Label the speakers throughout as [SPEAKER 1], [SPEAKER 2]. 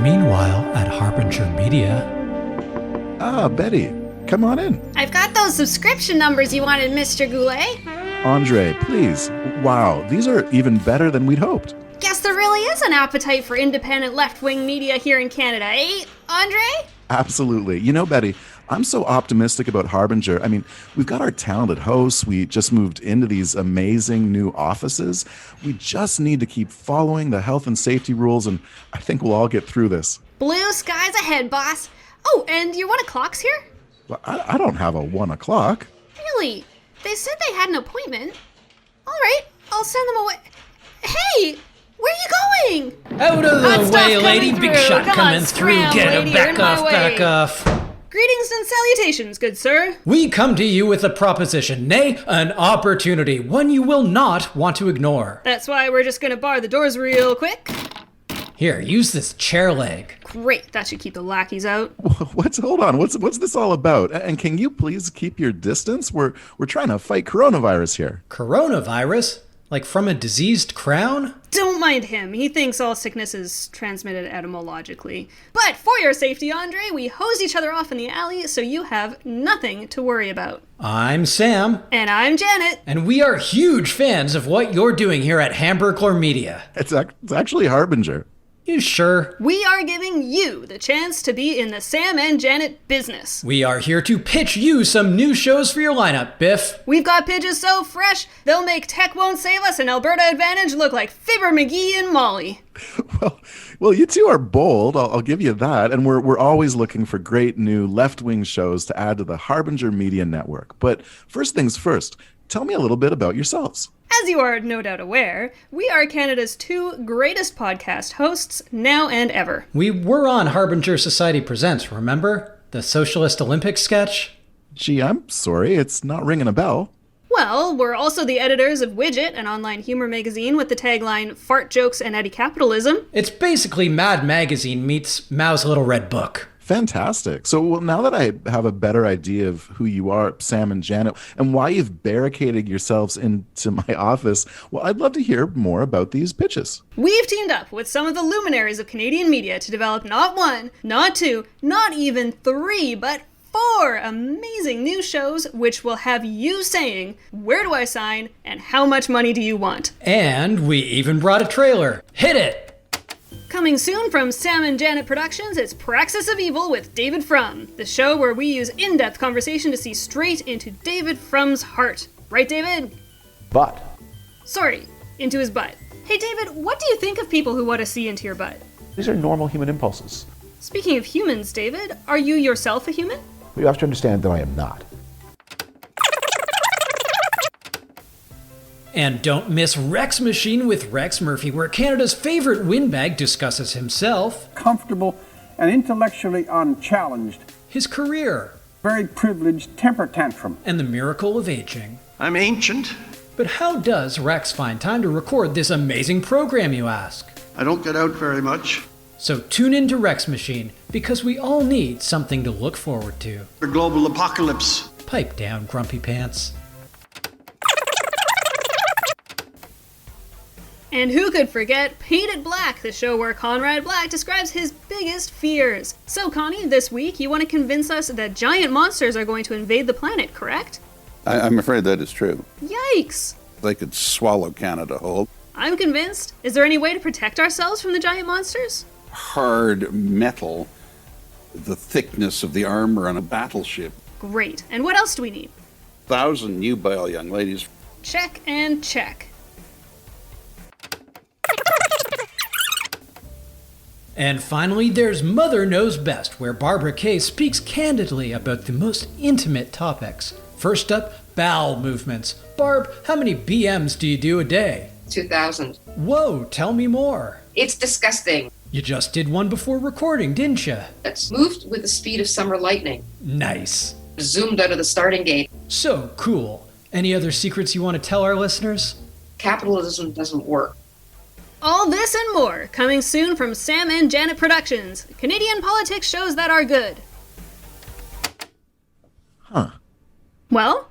[SPEAKER 1] Meanwhile, at Harbinger Media...
[SPEAKER 2] Ah, Betty, come on in.
[SPEAKER 3] I've got those subscription numbers you wanted, Mr. Goulet.
[SPEAKER 2] Andre, please. Wow, these are even better than we'd hoped.
[SPEAKER 3] Guess there really is an appetite for independent left-wing media here in Canada, eh, Andre?
[SPEAKER 2] Absolutely. You know, Betty, I'm so optimistic about Harbinger. I mean, we've got our talented hosts. We just moved into these amazing new offices. We just need to keep following the health and safety rules, and I think we'll all get through this.
[SPEAKER 3] Blue skies ahead, boss. Oh, and your 1 o'clock's here?
[SPEAKER 2] Well, I don't have a 1 o'clock.
[SPEAKER 3] Really? They said they had an appointment. All right, I'll send them away. Hey, where are you going?
[SPEAKER 1] Out of the way, lady. Big shot
[SPEAKER 3] Come
[SPEAKER 1] coming
[SPEAKER 3] on,
[SPEAKER 1] through.
[SPEAKER 3] scram,
[SPEAKER 1] Get
[SPEAKER 3] lady,
[SPEAKER 1] it. Back
[SPEAKER 3] you're in
[SPEAKER 1] off,
[SPEAKER 3] my
[SPEAKER 1] back
[SPEAKER 3] way.
[SPEAKER 1] off.
[SPEAKER 3] Greetings and salutations, good sir.
[SPEAKER 1] We come to you with a proposition, nay, an opportunity, one you will not want to ignore.
[SPEAKER 3] That's why we're just gonna bar the doors real quick.
[SPEAKER 1] Here, use this chair leg.
[SPEAKER 3] Great, that should keep the lackeys out.
[SPEAKER 2] Hold on. What's this all about? And can you please keep your distance? We're trying to fight coronavirus here.
[SPEAKER 1] Coronavirus? Like from a diseased crown?
[SPEAKER 3] Don't mind him. He thinks all sickness is transmitted etymologically. But for your safety, Andre, we hosed each other off in the alley, so you have nothing to worry about.
[SPEAKER 1] I'm Sam.
[SPEAKER 3] And I'm Janet.
[SPEAKER 1] And we are huge fans of what you're doing here at Harbinger Media.
[SPEAKER 2] It's actually Harbinger.
[SPEAKER 1] You sure?
[SPEAKER 3] We are giving you the chance to be in the Sam and Janet business.
[SPEAKER 1] We are here to pitch you some new shows for your lineup, Biff.
[SPEAKER 3] We've got pitches so fresh, they'll make Tech Won't Save Us and Alberta Advantage look like Fibber McGee and Molly.
[SPEAKER 2] Well, you two are bold. I'll give you that. And we're always looking for great new left-wing shows to add to the Harbinger Media Network. But first things first, tell me a little bit about yourselves.
[SPEAKER 3] As you are no doubt aware, we are Canada's 2 greatest podcast hosts now and ever.
[SPEAKER 1] We were on Harbinger Society Presents, remember? The Socialist Olympics sketch?
[SPEAKER 2] Gee, I'm sorry. It's not ringing a bell.
[SPEAKER 3] Well, we're also the editors of Widget, an online humor magazine with the tagline, Fart Jokes and Anti-Capitalism.
[SPEAKER 1] It's basically Mad Magazine meets Mao's Little Red Book.
[SPEAKER 2] Fantastic. So now that I have a better idea of who you are, Sam and Janet, and why you've barricaded yourselves into my office, well, I'd love to hear more about these pitches.
[SPEAKER 3] We've teamed up with some of the luminaries of Canadian media to develop not 1, not 2, not even 3, but 4 amazing new shows which will have you saying, where do I sign and how much money do you want?
[SPEAKER 1] And we even brought a trailer. Hit it!
[SPEAKER 3] Coming soon from Sam and Janet Productions, it's Praxis of Evil with David Frum, the show where we use in-depth conversation to see straight into David Frum's heart. Right, David?
[SPEAKER 4] Butt.
[SPEAKER 3] Sorry, into his butt. Hey, David, what do you think of people who want to see into your butt?
[SPEAKER 4] These are normal human impulses.
[SPEAKER 3] Speaking of humans, David, are you yourself a human?
[SPEAKER 4] You have to understand that I am not.
[SPEAKER 1] And don't miss Rex Machine with Rex Murphy, where Canada's favorite windbag discusses himself,
[SPEAKER 5] comfortable and intellectually unchallenged,
[SPEAKER 1] his career,
[SPEAKER 5] very privileged temper tantrum.
[SPEAKER 1] and the miracle of aging.
[SPEAKER 6] I'm ancient.
[SPEAKER 1] But how does Rex find time to record this amazing program, you ask?
[SPEAKER 6] I don't get out very much.
[SPEAKER 1] So tune in to Rex Machine, because we all need something to look forward to.
[SPEAKER 6] The global apocalypse.
[SPEAKER 1] Pipe down, Grumpy Pants.
[SPEAKER 3] And who could forget Painted Black, the show where Conrad Black describes his biggest fears. So, Connie, this week you want to convince us that giant monsters are going to invade the planet, correct?
[SPEAKER 7] I'm afraid that is true.
[SPEAKER 3] Yikes!
[SPEAKER 7] They could swallow Canada whole.
[SPEAKER 3] I'm convinced. Is there any way to protect ourselves from the giant monsters?
[SPEAKER 7] Hard metal, the thickness of the armor on a battleship.
[SPEAKER 3] Great. And what else do we need?
[SPEAKER 7] 1,000 nubile young ladies.
[SPEAKER 3] Check and check.
[SPEAKER 1] And finally, there's Mother Knows Best, where Barbara Kay speaks candidly about the most intimate topics. First up, bowel movements. Barb, how many BMs do you do a day?
[SPEAKER 8] 2,000.
[SPEAKER 1] Whoa, tell me more.
[SPEAKER 8] It's disgusting.
[SPEAKER 1] You just did one before recording, didn't you?
[SPEAKER 8] It's moved with the speed of summer lightning.
[SPEAKER 1] Nice.
[SPEAKER 8] Zoomed out of the starting gate.
[SPEAKER 1] So cool. Any other secrets you want to tell our listeners?
[SPEAKER 8] Capitalism doesn't work.
[SPEAKER 3] All this and more, coming soon from Sam and Janet Productions, Canadian politics shows that are good.
[SPEAKER 2] Huh.
[SPEAKER 3] Well,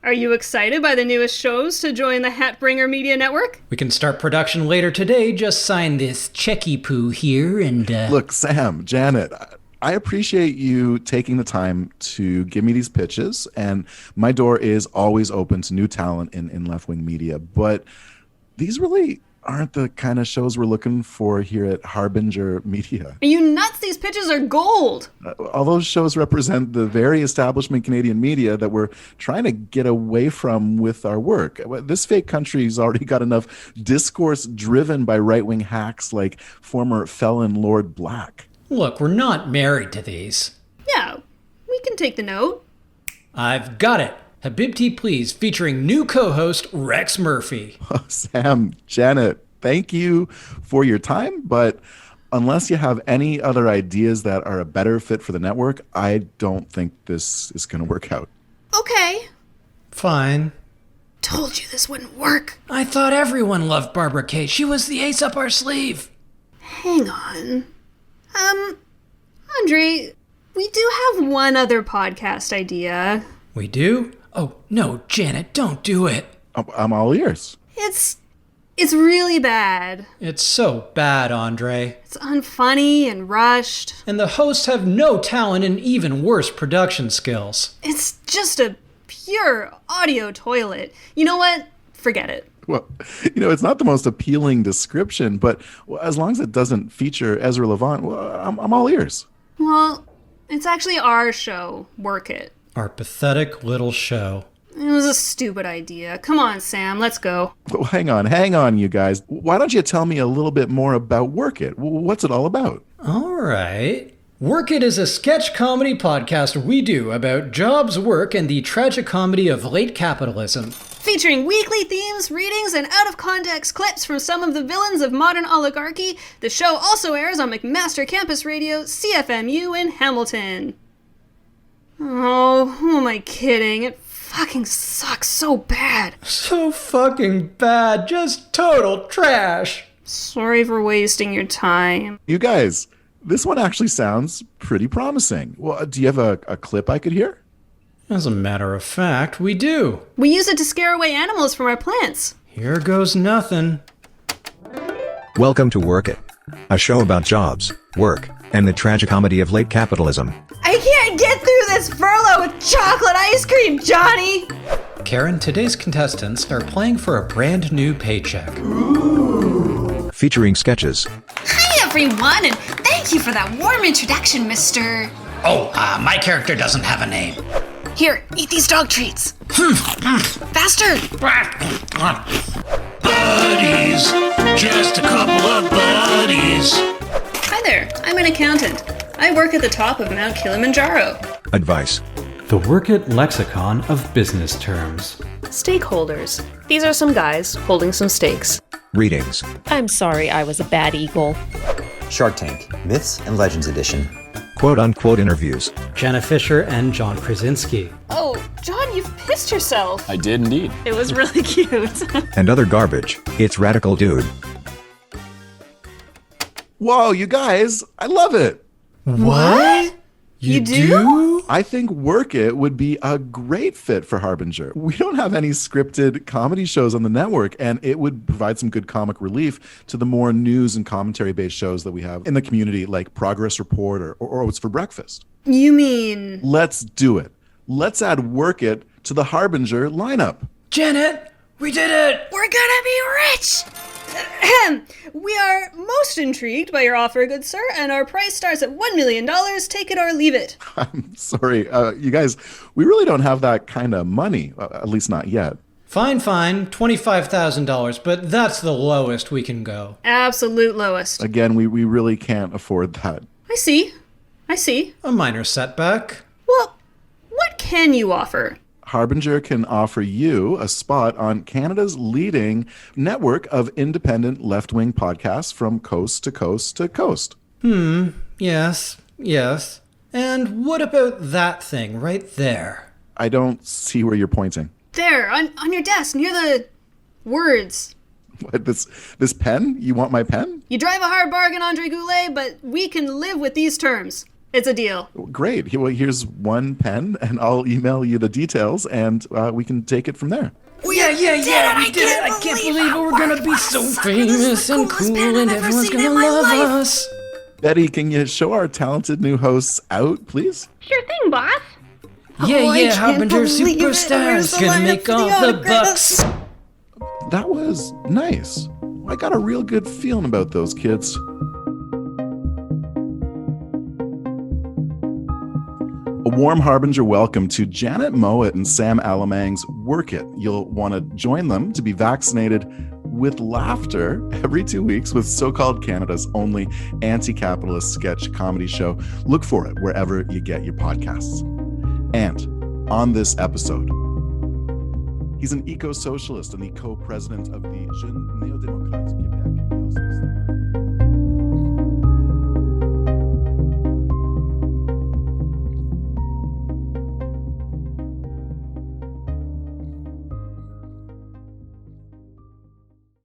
[SPEAKER 3] Are you excited by the newest shows to join the Harbinger Media Network?
[SPEAKER 1] We can start production later today. Just sign this checky poo here and...
[SPEAKER 2] Look, Sam, Janet, I appreciate you taking the time to give me these pitches, and my door is always open to new talent in left-wing media, but these really aren't the kind of shows we're looking for here at Harbinger Media.
[SPEAKER 3] Are you nuts? These pitches are gold!
[SPEAKER 2] All those shows represent the very establishment Canadian media that we're trying to get away from with our work. This fake country's already got enough discourse driven by right-wing hacks like former felon Lord Black.
[SPEAKER 1] Look, we're not married to these.
[SPEAKER 3] Yeah, we can take the note.
[SPEAKER 1] I've got it. Habibti Please, featuring new co-host Rex Murphy.
[SPEAKER 2] Oh, Sam, Janet, thank you for your time, but unless you have any other ideas that are a better fit for the network, I don't think this is going to work out.
[SPEAKER 3] Okay.
[SPEAKER 1] Fine.
[SPEAKER 3] Told you this wouldn't work.
[SPEAKER 1] I thought everyone loved Barbara Kay. She was the ace up our sleeve.
[SPEAKER 3] Hang on. Andre, we do have one other podcast idea.
[SPEAKER 1] We do? Oh, no, Janet, don't do it.
[SPEAKER 2] I'm all ears.
[SPEAKER 3] It's really bad.
[SPEAKER 1] It's so bad, Andre.
[SPEAKER 3] It's unfunny and rushed.
[SPEAKER 1] And the hosts have no talent and even worse production skills.
[SPEAKER 3] It's just a pure audio toilet. You know what? Forget it.
[SPEAKER 2] Well, it's not the most appealing description, but as long as it doesn't feature Ezra Levant, well, I'm all ears.
[SPEAKER 3] Well, it's actually our show. Work it.
[SPEAKER 1] Our pathetic little show.
[SPEAKER 3] It was a stupid idea. Come on, Sam, let's go.
[SPEAKER 2] Well, hang on, you guys. Why don't you tell me a little bit more about Work It? What's it all about?
[SPEAKER 1] All right. Work It is a sketch comedy podcast we do about jobs, work, and the tragicomedy of late capitalism.
[SPEAKER 3] Featuring weekly themes, readings, and out-of-context clips from some of the villains of modern oligarchy, the show also airs on McMaster Campus Radio, CFMU in Hamilton. Oh, who am I kidding? It fucking sucks so bad.
[SPEAKER 1] So fucking bad. Just total trash.
[SPEAKER 3] Sorry for wasting your time.
[SPEAKER 2] You guys, this one actually sounds pretty promising. Well, do you have a clip I could hear?
[SPEAKER 1] As a matter of fact, we do.
[SPEAKER 3] We use it to scare away animals from our plants.
[SPEAKER 1] Here goes nothing.
[SPEAKER 9] Welcome to Work It, a show about jobs, work, and the tragicomedy of late capitalism.
[SPEAKER 3] I can't get through this furlough with chocolate ice cream, Johnny!
[SPEAKER 1] Karen, today's contestants are playing for a brand new paycheck.
[SPEAKER 9] Featuring sketches.
[SPEAKER 10] Hi, everyone, and thank you for that warm introduction, Mr.
[SPEAKER 11] Oh, my character doesn't have a name.
[SPEAKER 10] Here, eat these dog treats. Faster!
[SPEAKER 11] Buddies, just a couple of buddies.
[SPEAKER 3] Hi there, I'm an accountant. I work at the top of Mount Kilimanjaro.
[SPEAKER 9] Advice.
[SPEAKER 12] The Work It lexicon of business terms.
[SPEAKER 13] Stakeholders. These are some guys holding some stakes.
[SPEAKER 9] Readings.
[SPEAKER 14] I'm sorry I was a bad eagle.
[SPEAKER 15] Shark Tank, Myths and Legends Edition.
[SPEAKER 9] Quote-unquote interviews.
[SPEAKER 12] Jenna Fisher and John Krasinski.
[SPEAKER 3] Oh, John, you've pissed yourself.
[SPEAKER 16] I did indeed.
[SPEAKER 3] It was really cute.
[SPEAKER 9] And other garbage. It's Radical Dude.
[SPEAKER 2] Whoa, you guys, I love it.
[SPEAKER 1] What? You do?
[SPEAKER 2] I think Work It would be a great fit for Harbinger. We don't have any scripted comedy shows on the network, and it would provide some good comic relief to the more news and commentary-based shows that we have in the community, like Progress Report or What's for Breakfast.
[SPEAKER 3] You mean...
[SPEAKER 2] Let's do it. Let's add Work It to the Harbinger lineup.
[SPEAKER 1] Janet, we did it!
[SPEAKER 3] We're gonna be rich! We are most intrigued by your offer, good sir, and our price starts at $1 million. Take it or leave it.
[SPEAKER 2] I'm sorry. You guys, we really don't have that kind of money, at least not yet.
[SPEAKER 1] Fine, $25,000, but that's the lowest we can go.
[SPEAKER 3] Absolute lowest.
[SPEAKER 2] Again, we really can't afford that.
[SPEAKER 3] I see.
[SPEAKER 1] A minor setback.
[SPEAKER 3] Well, what can you offer?
[SPEAKER 2] Harbinger can offer you a spot on Canada's leading network of independent left-wing podcasts from coast to coast to coast.
[SPEAKER 1] Yes. And what about that thing right there?
[SPEAKER 2] I don't see where you're pointing.
[SPEAKER 3] There, on your desk, near the words.
[SPEAKER 2] What, this pen? You want my pen?
[SPEAKER 3] You drive a hard bargain, Andre Goulet, but we can live with these terms. It's a deal.
[SPEAKER 2] Great. Well, here's one pen, and I'll email you the details, and we can take it from there.
[SPEAKER 1] We did it! I can't believe it. We're gonna be so famous and cool, and everyone's gonna love us.
[SPEAKER 2] Betty, can you show our talented new hosts out, please?
[SPEAKER 16] Sure thing, boss.
[SPEAKER 1] Yeah, Harbinger superstars gonna make all the bucks.
[SPEAKER 2] That was nice. I got a real good feeling about those kids. A warm Harbinger welcome to Janet Mowat and Sam Allemang's Work It. You'll want to join them to be vaccinated with laughter every 2 weeks with so-called Canada's only anti-capitalist sketch comedy show. Look for it wherever you get your podcasts. And on this episode, he's an eco-socialist and the co-president of the Jeunes Néo-Démocrates Québec.